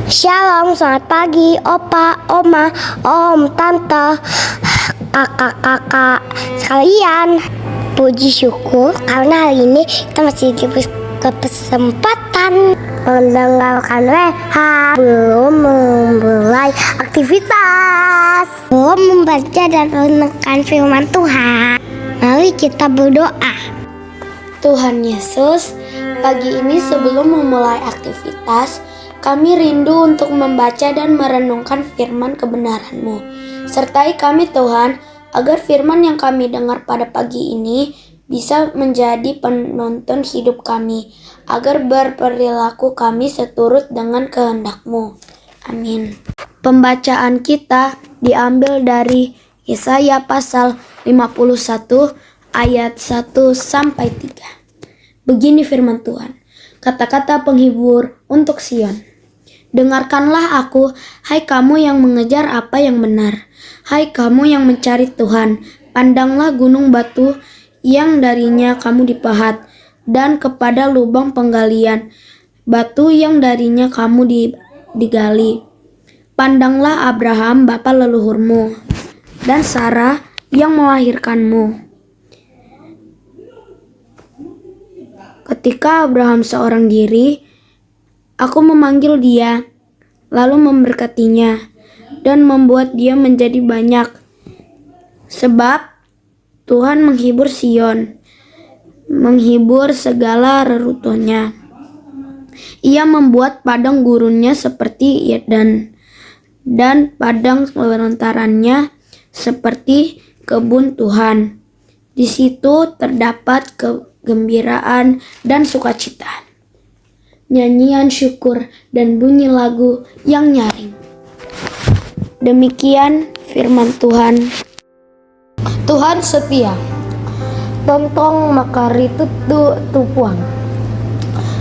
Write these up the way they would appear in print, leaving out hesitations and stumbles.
Shalom, selamat pagi, opa, oma, om, tante, kakak-kakak sekalian. Puji syukur karena hari ini kita masih diberi kesempatan mendengarkan rehat, belum memulai aktivitas, belum membaca dan merenungkan firman Tuhan. Mari kita berdoa. Tuhan Yesus, pagi ini sebelum memulai aktivitas, kami rindu untuk membaca dan merenungkan firman kebenaran-Mu. Sertai kami Tuhan, agar firman yang kami dengar pada pagi ini bisa menjadi penonton hidup kami, agar berperilaku kami seturut dengan kehendak-Mu. Amin. Pembacaan kita diambil dari Yesaya pasal 51 ayat 1-3. Begini firman Tuhan, kata-kata penghibur untuk Sion. Dengarkanlah aku, hai kamu yang mengejar apa yang benar. Hai kamu yang mencari Tuhan, pandanglah gunung batu yang darinya kamu dipahat, dan kepada lubang penggalian, batu yang darinya kamu digali. Pandanglah Abraham bapa leluhurmu, dan Sarah yang melahirkanmu. Ketika Abraham seorang diri, aku memanggil dia, lalu memberkatinya, dan membuat dia menjadi banyak. Sebab Tuhan menghibur Sion, menghibur segala reruntuhannya. Ia membuat padang gurunnya seperti Eden, dan padang lontarannya seperti kebun Tuhan. Di situ terdapat kegembiraan dan sukacita, nyanyian syukur dan bunyi lagu yang nyaring. Demikian firman Tuhan. Tuhan setia. Tontong makari tupuang.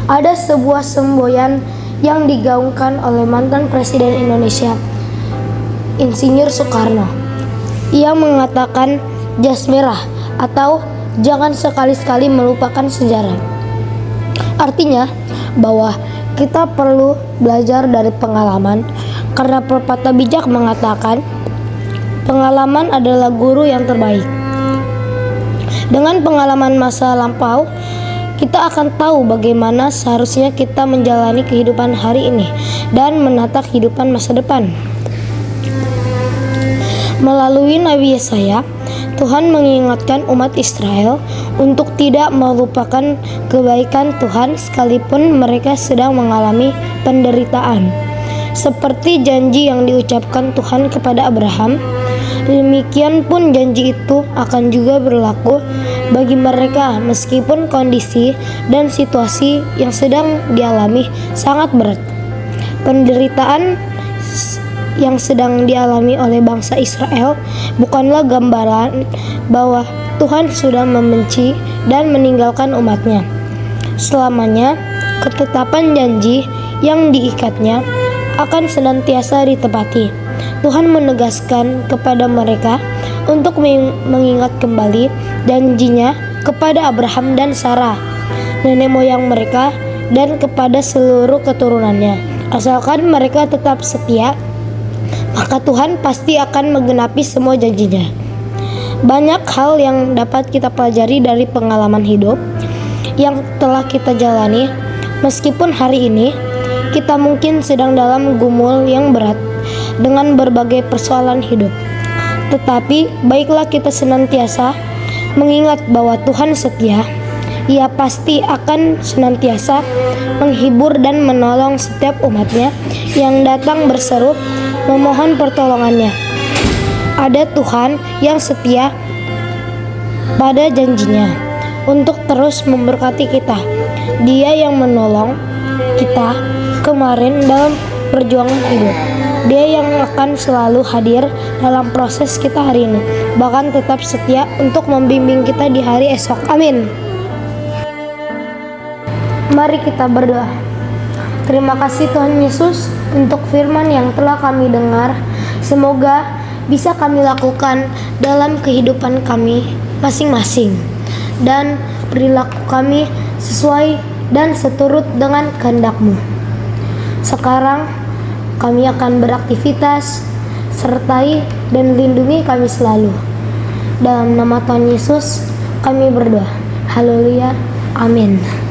Ada sebuah semboyan yang digaungkan oleh mantan Presiden Indonesia, Insinyur Soekarno. Ia mengatakan jas merah atau jangan sekali-sekali melupakan sejarah. Artinya bahwa kita perlu belajar dari pengalaman, karena pepatah bijak mengatakan pengalaman adalah guru yang terbaik. Dengan pengalaman masa lampau, kita akan tahu bagaimana seharusnya kita menjalani kehidupan hari ini dan menata kehidupan masa depan. Melalui Nabi Yesaya, Tuhan mengingatkan umat Israel untuk tidak melupakan kebaikan Tuhan sekalipun mereka sedang mengalami penderitaan. Seperti janji yang diucapkan Tuhan kepada Abraham, demikian pun janji itu akan juga berlaku bagi mereka meskipun kondisi dan situasi yang sedang dialami sangat berat. Penderitaan yang sedang dialami oleh bangsa Israel bukanlah gambaran bahwa Tuhan sudah membenci dan meninggalkan umatnya. Selamanya, ketetapan janji yang diikatnya akan senantiasa ditepati. Tuhan menegaskan kepada mereka untuk mengingat kembali janjinya kepada Abraham dan Sarah, nenek moyang mereka, dan kepada seluruh keturunannya. Asalkan mereka tetap setia, maka Tuhan pasti akan menggenapi semua janjinya. Banyak hal yang dapat kita pelajari dari pengalaman hidup yang telah kita jalani, meskipun hari ini kita mungkin sedang dalam gumul yang berat dengan berbagai persoalan hidup. Tetapi baiklah kita senantiasa mengingat bahwa Tuhan setia. Ia pasti akan senantiasa menghibur dan menolong setiap umatnya yang datang berseru memohon pertolongannya. Ada Tuhan yang setia pada janjinya untuk terus memberkati kita. Dia yang menolong kita kemarin dalam perjuangan hidup. Dia yang akan selalu hadir dalam proses kita hari ini, bahkan tetap setia untuk membimbing kita di hari esok. Amin. Mari kita berdoa. Terima kasih Tuhan Yesus untuk firman yang telah kami dengar. Semoga bisa kami lakukan dalam kehidupan kami masing-masing, dan perilaku kami sesuai dan seturut dengan kehendak-Mu. Sekarang kami akan beraktivitas, sertai dan lindungi kami selalu. Dalam nama Tuhan Yesus, kami berdoa. Haleluya. Amin.